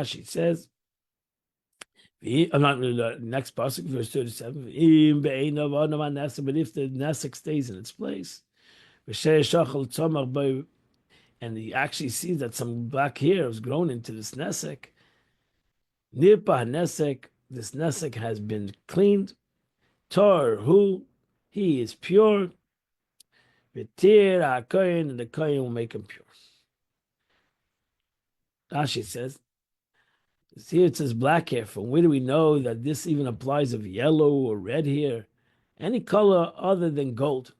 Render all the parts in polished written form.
She says, I'm not the next pasuk, verse 37. But if the nesek stays in its place, and he actually sees that some black hair has grown into this nesek, nirpa nesek, this nesek has been cleaned. Tor who he is pure. V'tir ha'koyin, and the koyin will make him pure. Rashi says, here it says black hair. From where do we know that this even applies of yellow or red hair? Any color other than gold.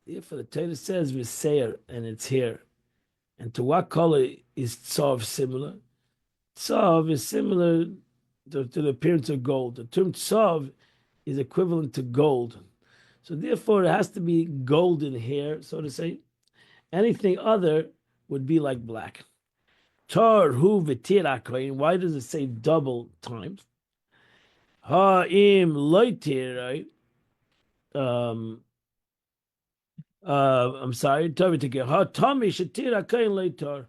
Therefore, the Torah says v'seir, and it's hair. And to what color is tzav similar? Tzav is similar to the appearance of gold. The term tzav is equivalent to gold. So therefore, it has to be golden hair, so to say. Anything other would be like black. Tar hu v'tir ha'koyin. Why does it say double times? Ha'im loitir. I'm sorry. Ha'tami shetir ha'koyin loitar.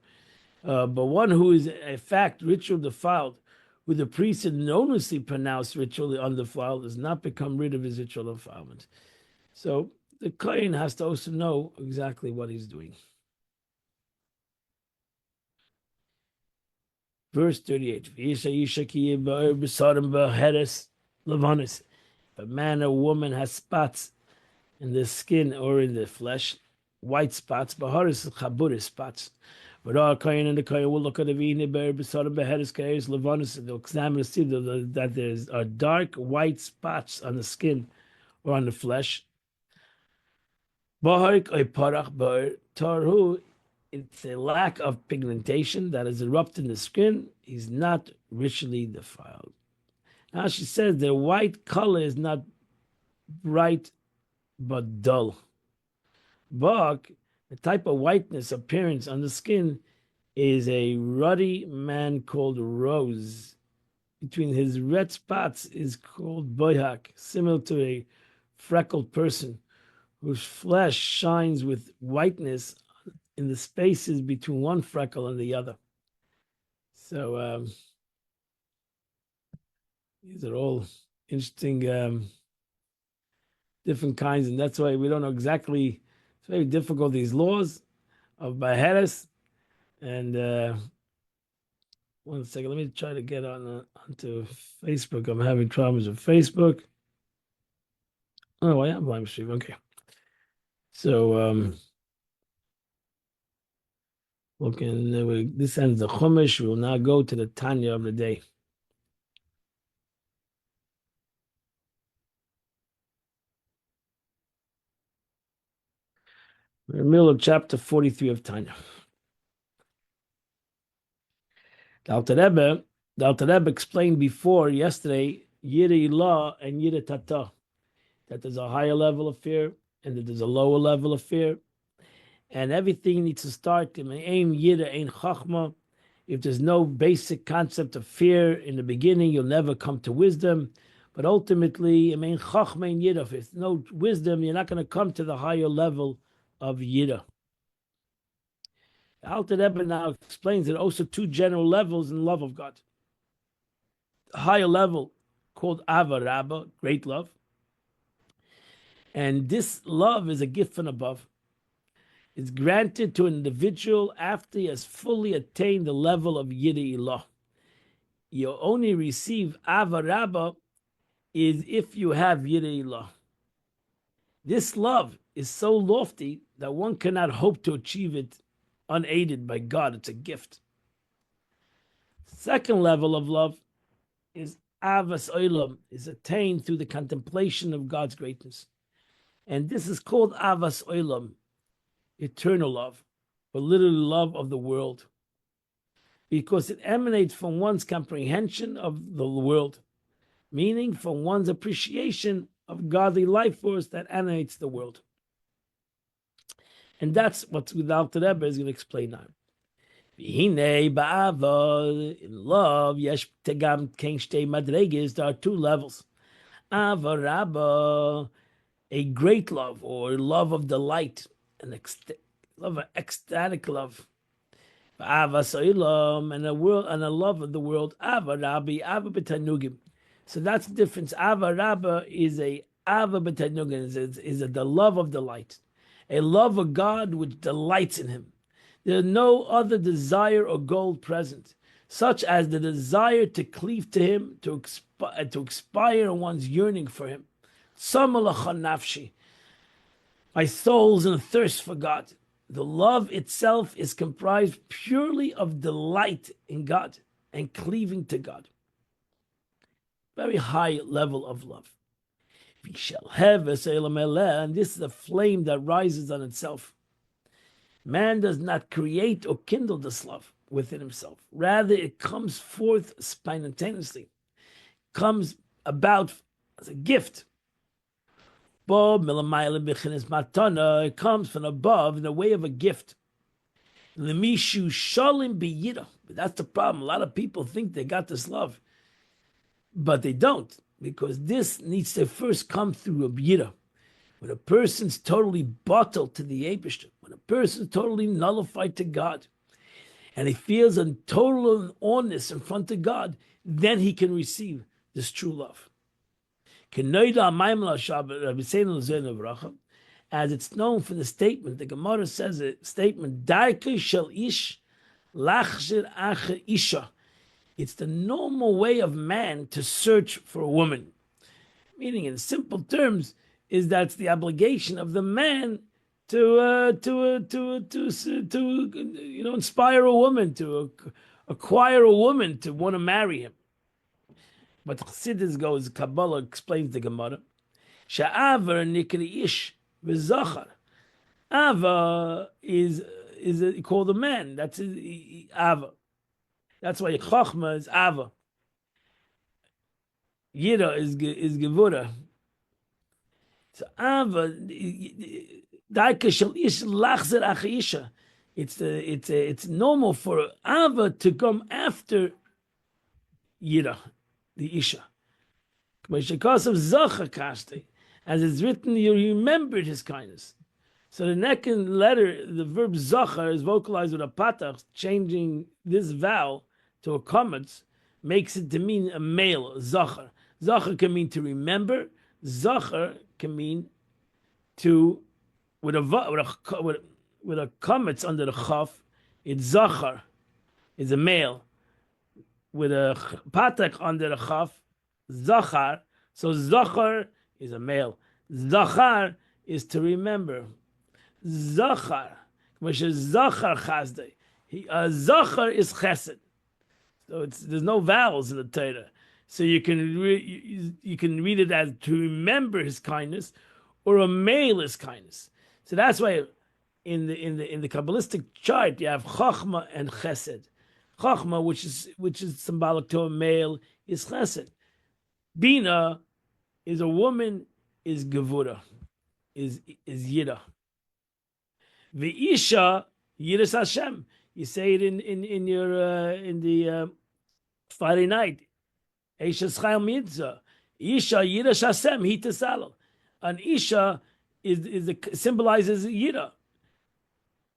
But one who is a fact ritual defiled, who the priest had erroneously pronounced ritually undefiled, does not become rid of his ritual defilement. So the kohen has to also know exactly what he's doing. Verse 38. If a man or woman has spots in the skin or in the flesh, white spots, baharis chaburis spots. But our kohen and the kohen will look at the vine bear besarim beheres kares levanis, and they'll examine to see that there's dark white spots on the skin or on the flesh. Baharik oy parach bar tarhu. It's a lack of pigmentation that has erupted in the skin. He's not ritually defiled. Now she says the white color is not bright but dull. But the type of whiteness appearance on the skin is a ruddy man called rose. Between his red spots is called boyhak, similar to a freckled person whose flesh shines with whiteness in the spaces between one freckle and the other. So these are all interesting, different kinds, and that's why we don't know exactly. It's very difficult, these laws of Baharis. And one second, let me try to get onto Facebook. I'm having problems with Facebook. Oh, I am live stream. Okay. So this ends the Chumash. We will now go to the Tanya of the day. We're in the middle of chapter 43 of Tanya. The Alter Rebbe explained before yesterday Yirei Ilah and Yirei Tata, that there's a higher level of fear and that there's a lower level of fear, and everything needs to start in Aim Yirei Ein Chachma. If there's no basic concept of fear in the beginning, you'll never come to wisdom. But ultimately, Ein Chachma Ein Yirah. If there's no wisdom, you're not going to come to the higher level of Yirah. Alter Rebbe now explains that also two general levels in love of God. The higher level called Ava Rabba, great love. And this love is a gift from above. It's granted to an individual after he has fully attained the level of Yirei Ilah. You only receive Ava Rabba is if you have Yirei Ilah. This love is so lofty that one cannot hope to achieve it unaided by God. It's a gift. Second level of love is Avas Olam, is attained through the contemplation of God's greatness. And this is called Avas Olam, eternal love, or literally love of the world, because it emanates from one's comprehension of the world, meaning from one's appreciation of godly life force that animates the world. And that's what the Alter Rebbe is going to explain now. In love, yesh tegam kein shtei madreges, there are two levels. Ava Rabba, a great love, or love of delight, an ecstatic love. Ava Sa'ilam, and a world and a love of the world. Ava Rabbi, Ava B'tanugim. So that's the difference. Ava Rabba is a Ava B'tanugim, is the love of delight, a love of God which delights in Him. There is no other desire or goal present, such as the desire to cleave to Him, to expire in one's yearning for Him. Samalacha nafshi, my soul's in a thirst for God. The love itself is comprised purely of delight in God and cleaving to God. Very high level of love. We shall have a and this is a flame that rises on itself. Man does not create or kindle this love within himself. Rather, it comes forth spontaneously, comes about as a gift. It comes from above in the way of a gift. But that's the problem. A lot of people think they got this love, but they don't, because this needs to first come through a yira. When a person's totally bottled to the Eibishter, when a person's totally nullified to God, and he feels a total honest in front of God, then he can receive this true love. As it's known from the statement, the Gemara says a statement, Darkei shel ish lachzir acher isha. It's the normal way of man to search for a woman. Meaning, in simple terms, is that's the obligation of the man to inspire a woman, to acquire a woman to want to marry him. But Chassidus goes, Kabbalah explains the Gemara. Sha'avar nikri ish v'zachar. Ava is called a man. That's Ava. That's why Chachma is Ava. Yira is Gevura. So Ava, Daika shel ish lachzer achisha. It's normal for Ava to come after Yira, the Isha. As it's written, you remembered his kindness. So the next letter, the verb zachar, is vocalized with a patach, changing this vowel to a komets, makes it to mean a male, zachar. Zachar can mean to remember. Zachar can mean to, with a komets under the chaf, it's zachar, is a male. With a patak under the chaf, zachar. So zachar is a male. Zachar is to remember. Zachar, which is zachar chazdei. Zachar is chesed. So there's no vowels in the Torah. So you can read it as to remember his kindness, or a male his kindness. So that's why in the Kabbalistic chart you have chachma and chesed. Chachma, which is symbolic to a male, is chesed. Bina is a woman, is gevura, is yira. V'isha yiras Hashem. You say it in the Friday night. Eisha schayil mitzvah. Isha yiras Hashem hitasalo. An isha symbolizes yira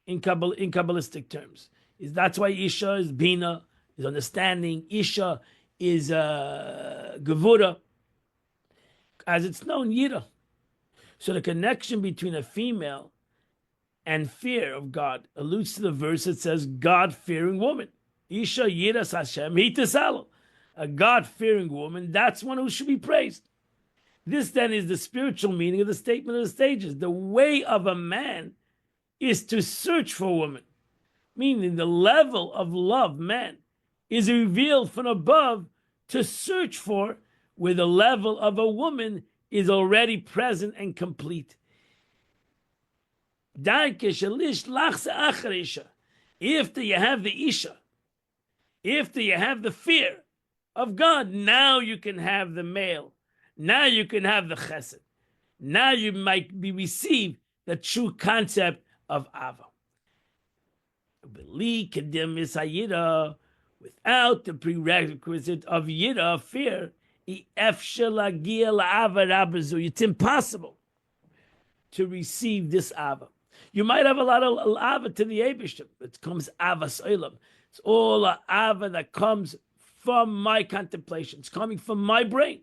in Kabbalistic terms. That's why Isha is Bina, is understanding. Isha is Gevura, as it's known, Yira. So the connection between a female and fear of God alludes to the verse that says God-fearing woman. Isha Yiras Hashem hitasalo. A God-fearing woman, that's one who should be praised. This then is the spiritual meaning of the statement of the stages. The way of a man is to search for a woman. Meaning the level of love, man, is revealed from above to search for, where the level of a woman is already present and complete. After you have the Isha, after you have the fear of God, now you can have the male. Now you can have the chesed. Now you might receive the true concept of Ava. Without the prerequisite of yira, fear, it's impossible to receive this ava. You might have a lot of ava to the Eibishter. It comes avas olam. It's all a ava that comes from my contemplation. It's coming from my brain.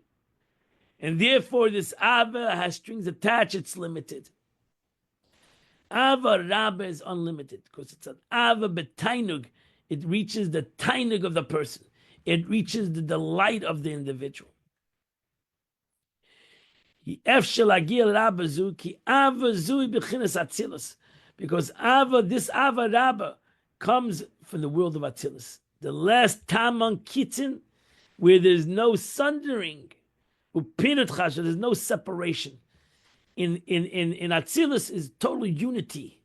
And therefore, this ava has strings attached. It's limited. Ava Rabba is unlimited because it's an ava betainug. It reaches the tainug of the person. It reaches the delight of the individual. Because ava, this ava Rabba, comes from the world of Atzilus. The last Taman Kitin, where there's no sundering, there's no separation. In Atzilus is total unity.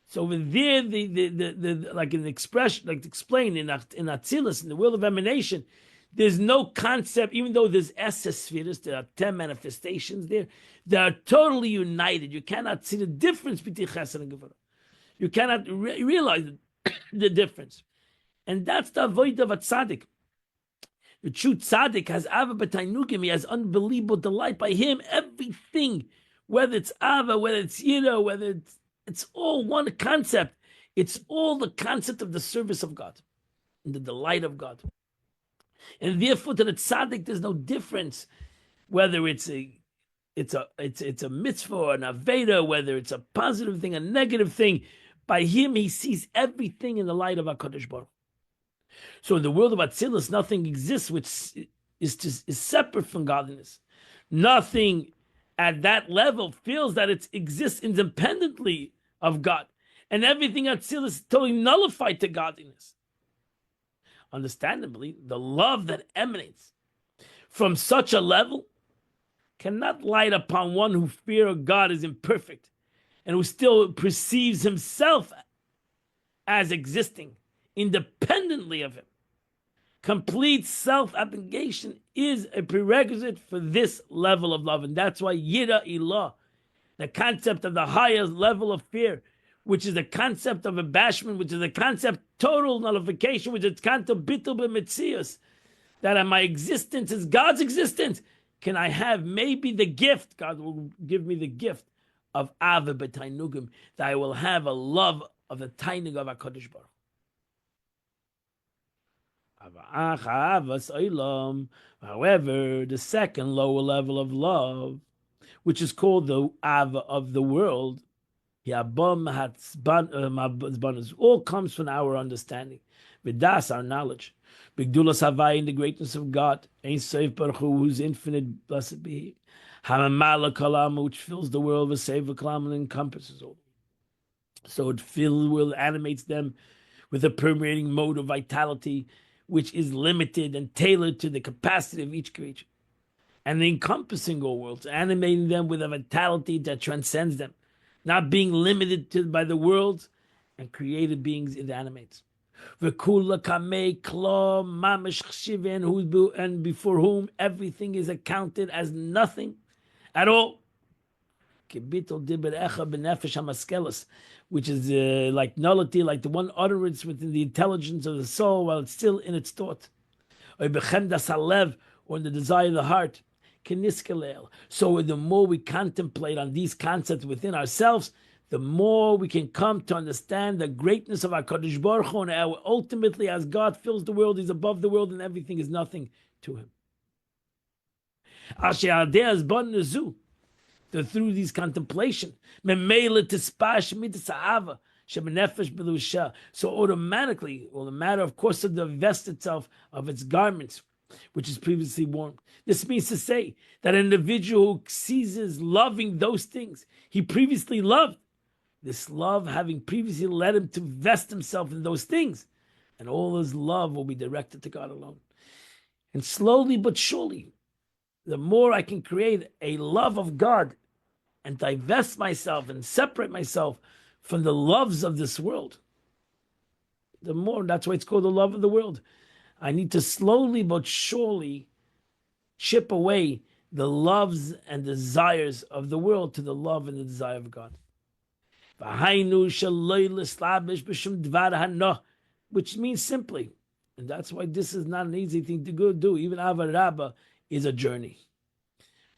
So over there, the like an expression, like explained in Atzilus, in the world of emanation, there's no concept, even though there's spheres, there are 10 manifestations there, they are totally united. You cannot see the difference between Chesed and Gevurah. You cannot realize the difference. And that's the avoid of a tzaddik. The true tzaddik has ava b'tainugim. He has unbelievable delight by him. Everything, whether it's ava, whether it's yira, whether it's all one concept. It's all the concept of the service of God and the delight of God. And therefore, to the tzaddik, there's no difference whether it's a mitzvah or an aveda, whether it's a positive thing, a negative thing. By him, he sees everything in the light of HaKadosh Baruch. So in the world of Atzilus, nothing exists which is separate from godliness. Nothing at that level feels that it exists independently of God. And everything Atzilus is totally nullified to godliness. Understandably, the love that emanates from such a level cannot light upon one whose fear of God is imperfect and who still perceives himself as existing independently of him. Complete self-abnegation is a prerequisite for this level of love. And that's why Yira Ilah, the concept of the highest level of fear, which is the concept of abashment, which is the concept total nullification, which is concept bitul b'metzius, that my existence is God's existence. Can I have maybe the gift? God will give me the gift of ava b'tainugim, that I will have a love of the tainug of HaKadosh Baruch. However, the second lower level of love, which is called the ava of the world, all comes from our understanding. Vidas, our knowledge. Bigdulas Havai, in the greatness of God. Ein Sof Baruch Hu, who's infinite, blessed be He. Hamamala Kalam, which fills the world with Seva Kalam and encompasses all. So it fills the world, animates them with a permeating mode of vitality, which is limited and tailored to the capacity of each creature. And encompassing all worlds, animating them with a vitality that transcends them, not being limited by the world, and created beings it animates. And before whom everything is accounted as nothing at all. Which is like nullity, like the one utterance within the intelligence of the soul while it's still in its thought. Or in the desire of the heart. So the more we contemplate on these concepts within ourselves, the more we can come to understand the greatness of our HaKadosh Baruch Hu, and how ultimately, as God fills the world, He's above the world, and everything is nothing to Him. That through these contemplation, so automatically, well, the matter, of course, to divest itself of its garments, which is previously worn. This means to say that an individual who ceases loving those things he previously loved, this love having previously led him to vest himself in those things, and all his love will be directed to God alone. And slowly but surely, the more I can create a love of God and divest myself and separate myself from the loves of this world, the more, that's why it's called the love of the world. I need to slowly but surely chip away the loves and desires of the world to the love and the desire of God. Which means simply, and that's why this is not an easy thing to go do. Even Ava Rabba is a journey.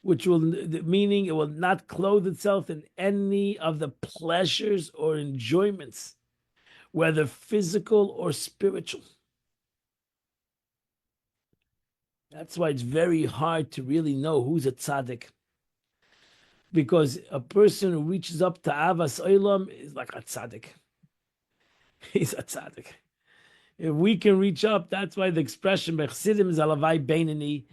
which will, meaning it will not clothe itself in any of the pleasures or enjoyments, whether physical or spiritual. That's why it's very hard to really know who's a tzaddik. Because a person who reaches up to Avas Olam is like a tzaddik. He's a tzaddik. If we can reach up, that's why the expression Bechsidim is alavai beinani,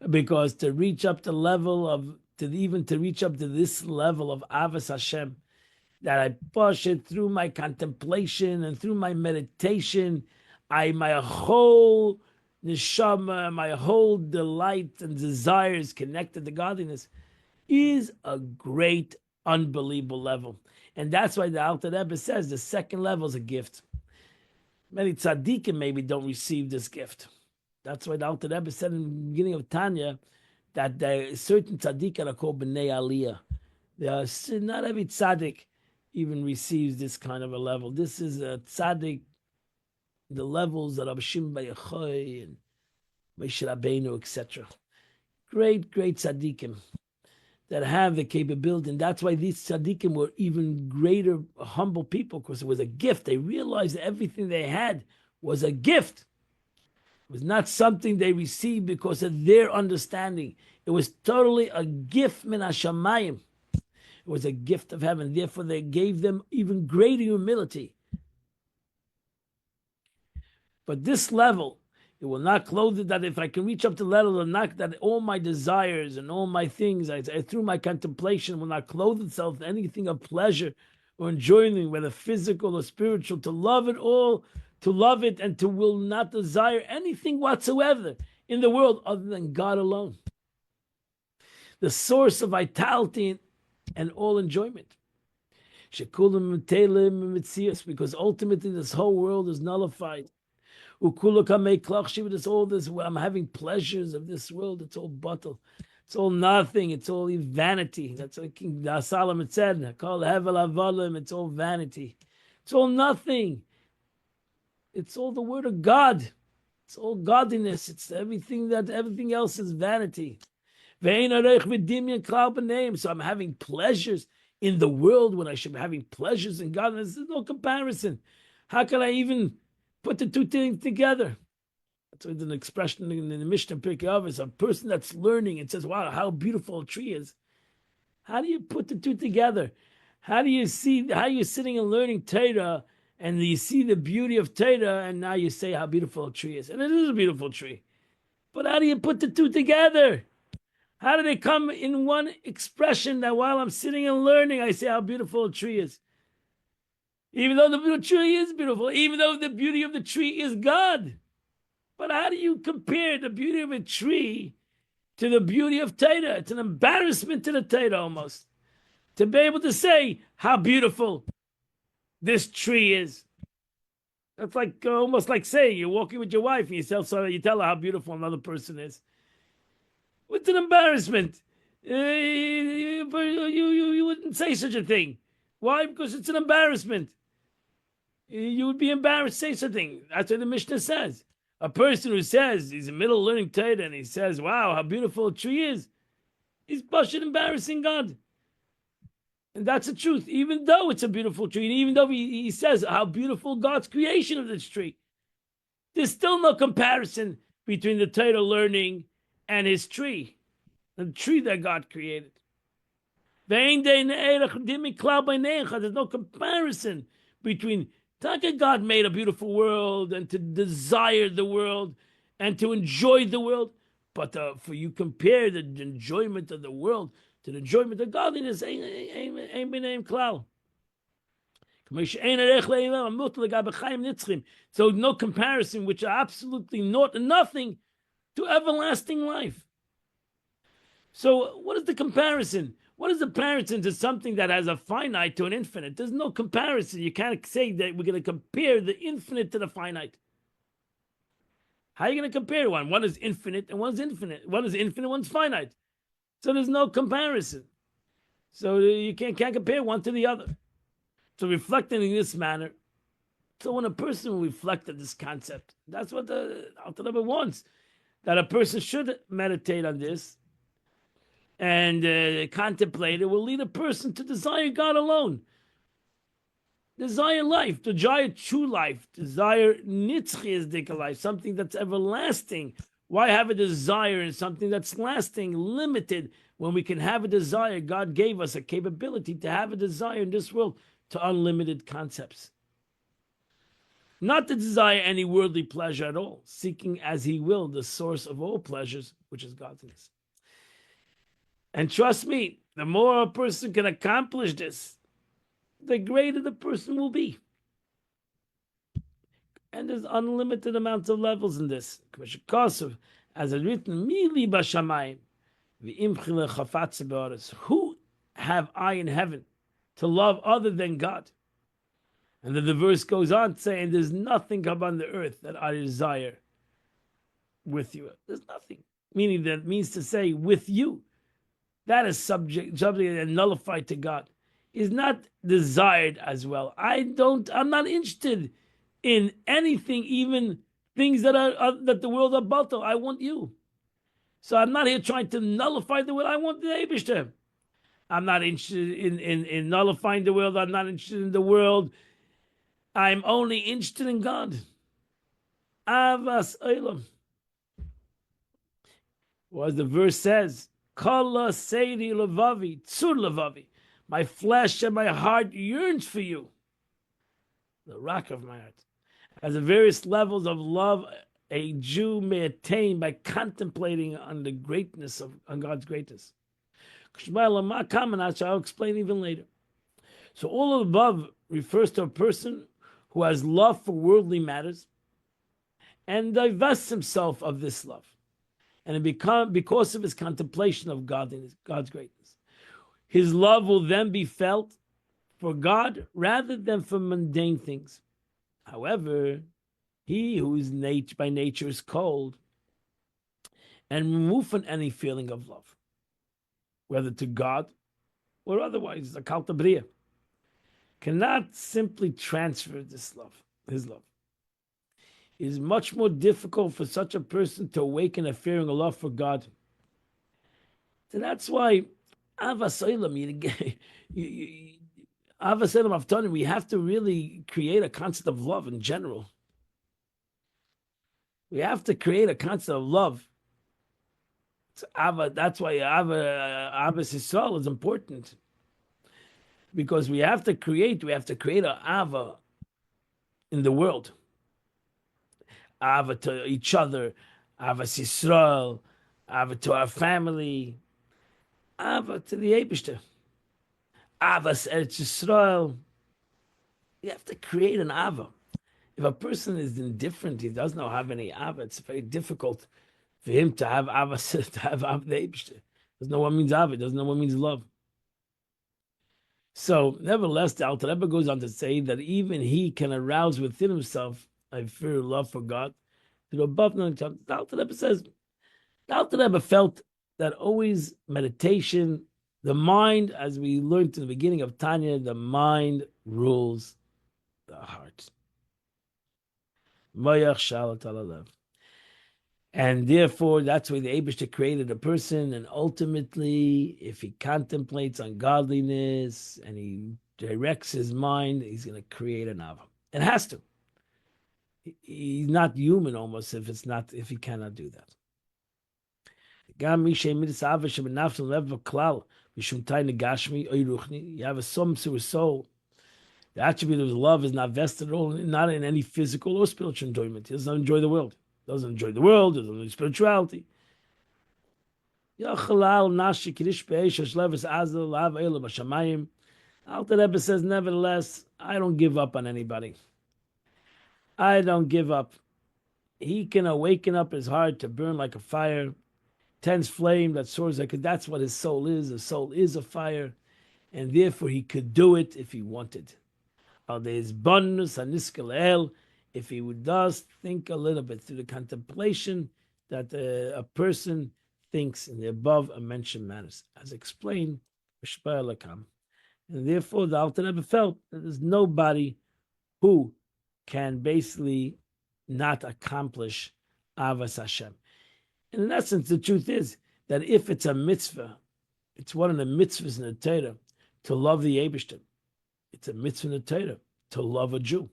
because to reach up to level of, to reach up to this level of Avas Hashem, that I push it through my contemplation and through my meditation, my whole neshama, my whole delight and desires connected to godliness, is a great, unbelievable level. And that's why the Alter Rebbe says the second level is a gift. Many tzaddikim maybe don't receive this gift. That's why the Alter Rebbe said in the beginning of Tanya that there are certain tzaddikim are called b'nei aliyah. Not every tzaddik even receives this kind of a level. This is a tzaddik, the levels that Rabbi Shimon Bar Yochai and Moshe Rabbeinu, etc. Great, great tzaddikim that have the capability. And that's why these tzaddikim were even greater, humble people, because it was a gift. They realized that everything they had was a gift. It was not something they received because of their understanding. It was totally a gift min hashamayim. It was a gift of heaven. Therefore, they gave them even greater humility. But this level, it will not clothe it, that if I can reach up to the level of not that all my desires and all my things, through my contemplation, will not clothe itself in anything of pleasure or enjoyment, whether physical or spiritual, to love it all, to love it, and to will not desire anything whatsoever in the world other than God alone. The source of vitality and all enjoyment. Because ultimately this whole world is nullified. It's all this, I'm having pleasures of this world, it's all bottle. It's all nothing, it's all vanity. That's what King Solomon said, it's all vanity. It's all nothing. It's all the word of God. It's all godliness. It's everything else is vanity. So I'm having pleasures in the world when I should be having pleasures in godliness. There's no comparison. How can I even put the two things together? That's an expression in the Mishnah Pirkei Avos. A person that's learning and says, wow, how beautiful a tree is. How do you put the two together? How do you see, how you're sitting and learning Torah, and you see the beauty of Torah, and now you say how beautiful a tree is. And it is a beautiful tree. But how do you put the two together? How do they come in one expression that while I'm sitting and learning, I say how beautiful a tree is? Even though the tree is beautiful, even though the beauty of the tree is God. But how do you compare the beauty of a tree to the beauty of Torah? It's an embarrassment to the Torah almost. To be able to say how beautiful this tree is. That's like almost like saying you're walking with your wife and you tell her how beautiful another person is. It's an embarrassment. You wouldn't say such a thing. Why? Because it's an embarrassment. You would be embarrassed to say something. That's what the Mishnah says. A person who says he's in the middle of learning Torah and he says, wow, how beautiful a tree is, he's bullshit embarrassing God. And that's the truth. Even though it's a beautiful tree, and even though he says how beautiful God's creation of this tree, there's still no comparison between the Torah learning and his tree, the tree that God created. There's no comparison between God made a beautiful world and to desire the world and to enjoy the world. But for you compare the enjoyment of the world to the enjoyment of godliness, ain't been named klal. So no comparison, which are absolutely nothing to everlasting life. So what is the comparison? What is the comparison to something that has a finite to an infinite? There's no comparison. You can't say that we're going to compare the infinite to the finite. How are you going to compare one? One is infinite and one's infinite. One is infinite, one's finite. So there's no comparison. So you can't compare one to the other. So reflecting in this manner. So when a person will reflect on this concept, that's what the Alter Rebbe wants, that a person should meditate on this. and contemplate it will lead a person to desire God alone. Desire life, desire true life, desire nitzchizdik life, something that's everlasting. Why have a desire in something that's lasting, limited, when we can have a desire? God gave us a capability to have a desire in this world to unlimited concepts. Not to desire any worldly pleasure at all, seeking as he will the source of all pleasures, which is godliness. And trust me, the more a person can accomplish this, the greater the person will be. And there's unlimited amounts of levels in this. As it's written, Mili bashamayim, v'imchile chafatze be'aretz. Who have I in heaven to love other than God? And then the verse goes on saying, there's nothing upon the earth that I desire with you. There's nothing. Meaning that means to say, with you. That is subject and nullified to God. Is not desired as well. I'm not interested in anything, even things that are that the world are batal. I want you. So I'm not here trying to nullify the world. I want the Eibishter. I'm not interested in nullifying the world. I'm not interested in the world. I'm only interested in God. Avas Olam. Well, as the verse says, Kala Seiri Levavi, Tzur Levavi. My flesh and my heart yearns for you. The rock of my heart. As the various levels of love a Jew may attain by contemplating on the greatness on God's greatness. I'll explain even later. So all of the above refers to a person who has love for worldly matters and divests himself of this love. And because of his contemplation of godliness, God's greatness. His love will then be felt for God rather than for mundane things. However, he who is by nature is cold and removed from any feeling of love, whether to God or otherwise, the Kalta Bria, cannot simply transfer this love, his love. It is much more difficult for such a person to awaken a fearing of love for God. So that's why Avasoilam, Avtonim, we have to really create a concept of love in general. We have to create a concept of love. That's why Avas Yisrael is important. Because we have to create an Ava in the world. Ava to each other, Avas Yisrael, Ava to our family, Ava to the Eibishter. Avas Eretz Yisrael. You have to create an Ava. If a person is indifferent, he does not have any Ava, it's very difficult for him to have Ava, to have Ava the Eibishter. Doesn't know what means Ava, doesn't know what means love. So, nevertheless, the Alter Rebbe goes on to say that even he can arouse within himself a fear of love for God. To the above, the Alter Rebbe says, the Alter Rebbe felt that always meditation, the mind, as we learned in the beginning of Tanya, the mind rules the heart. And therefore, that's why the Eibishter created a person, and ultimately, if he contemplates on godliness and he directs his mind, he's going to create an Ava. It has to. He's not human almost if he cannot do that. You have a soul. The attribute of love is not vested at all, not in any physical or spiritual enjoyment. He doesn't enjoy the world. Doesn't enjoy the world, doesn't enjoy spirituality. Alter Rebbe says, nevertheless, I don't give up on anybody. I don't give up. He can awaken up his heart to burn like a fire, tense flame that soars like that's what his soul is. The soul is a fire, and therefore he could do it if he wanted. If he would just think a little bit through the contemplation that a person thinks in the above mentioned matters, as explained, and therefore the Alter Rebbe felt that there's nobody who can basically not accomplish Avas Hashem. And in essence, the truth is that if it's a mitzvah It's one of the mitzvahs in the Torah to love the Eibishter. It's a mitzvah in the Torah to love a Jew.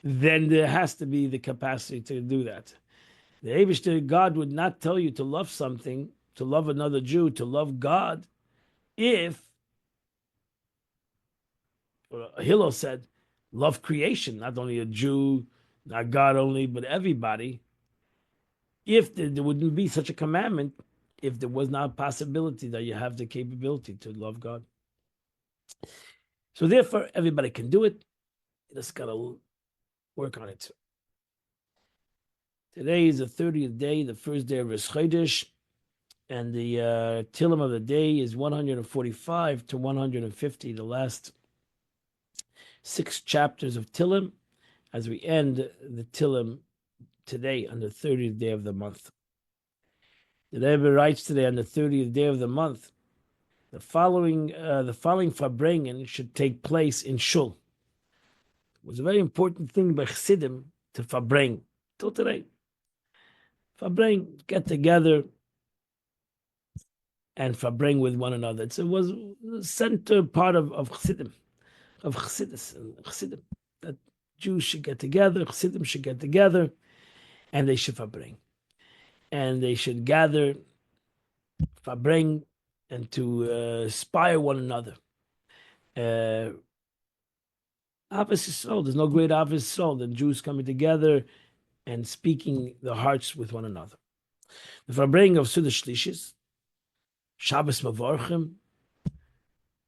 Then there has to be the capacity to do that. The Eibishter, God would not tell you to love something, to love another Jew, to love God, if Hillel said, love creation, not only a Jew, not God only, but everybody. If there wouldn't be such a commandment, if there was not a possibility that you have the capability to love God. So therefore, everybody can do it. You just got to work on it. Today is the 30th day, the first day of Rosh Chodesh, and the Tillim of the day is 145 to 150, the last 6 chapters of Tillim, as we end the Tillim today on the 30th day of the month. The Rebbe writes today on the 30th day of the month, the following Farbrengen should take place in Shul. It was a very important thing by Chassidim to Farbreng till today. Farbreng, get together and Farbreng with one another. It was the center part of Chassidim, of Chassidim, that Jews should get together, Chassidim should get together, and they should Farbreng. And they should gather, Farbreng, and to inspire one another. Ahavas Yisrael, there's no great Ahavas Yisrael than Jews coming together and speaking their hearts with one another. The Farbreng of Suda Shlishis, Shabbos Mavorchim,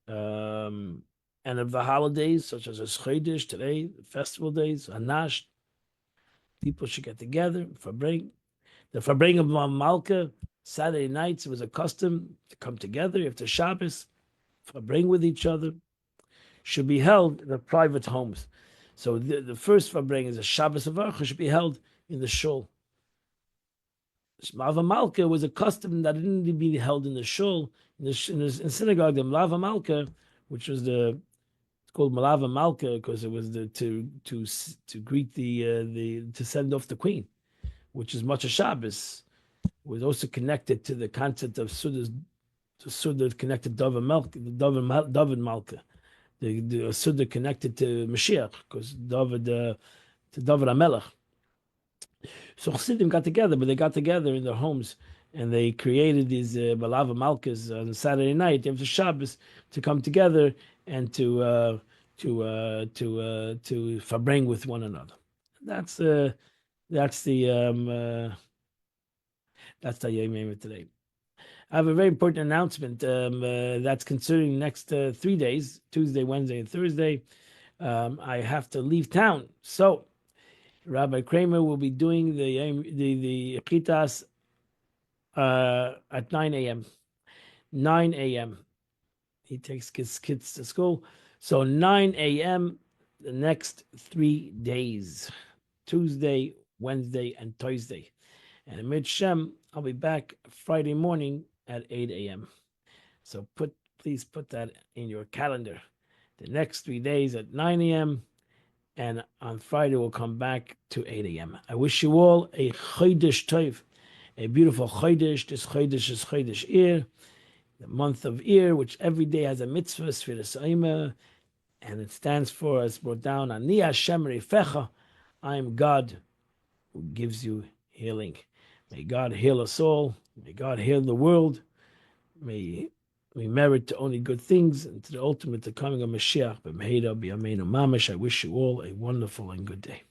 and of the holidays such as Rosh Chodesh today, the festival days, Hanash, people should get together, Farbreng. The Farbreng of Malka, Saturday nights, it was a custom to come together after Shabbos, Farbreng with each other, should be held in their private homes. So the first Farbreng is a Shabbos Avarcha, should be held in the shul. Malva Malka was a custom that didn't need to be held in the shul. In synagogue, the Malva Malka, which was it's called Malava Malka because it was to greet to send off the queen, which is much a Shabbos, was also connected to the concept of Suda connected David Malka, the Suda connected to Mashiach, because David to David HaMelech. So Chassidim got together, but they got together in their homes and they created these Balava Malkas on Saturday night after Shabbos to come together and to Farbreng with one another. That's the Yom Yom today. I have a very important announcement that's concerning next 3 days, Tuesday, Wednesday, and Thursday. I have to leave town, so Rabbi Kramer will be doing the Chitas at 9 a.m. 9 a.m. He takes his kids to school, so 9 a.m. the next 3 days, Tuesday, Wednesday, and Thursday. And Amid Shem, I'll be back Friday morning at 8 a.m. So please put that in your calendar. The next 3 days at 9 a.m. and on Friday we'll come back to 8 a.m. I wish you all a Chodesh Tov, a beautiful Chodesh. This Chodesh is Chodesh Ir, the month of Ir, which every day has a mitzvah, Sfiras Omer, and it stands for, as brought down, Ani Hashem Reifecha, I am God who gives you healing. May God heal us all. May God heal the world. May we merit to only good things and to the ultimate the coming of Mashiach. I wish you all a wonderful and good day.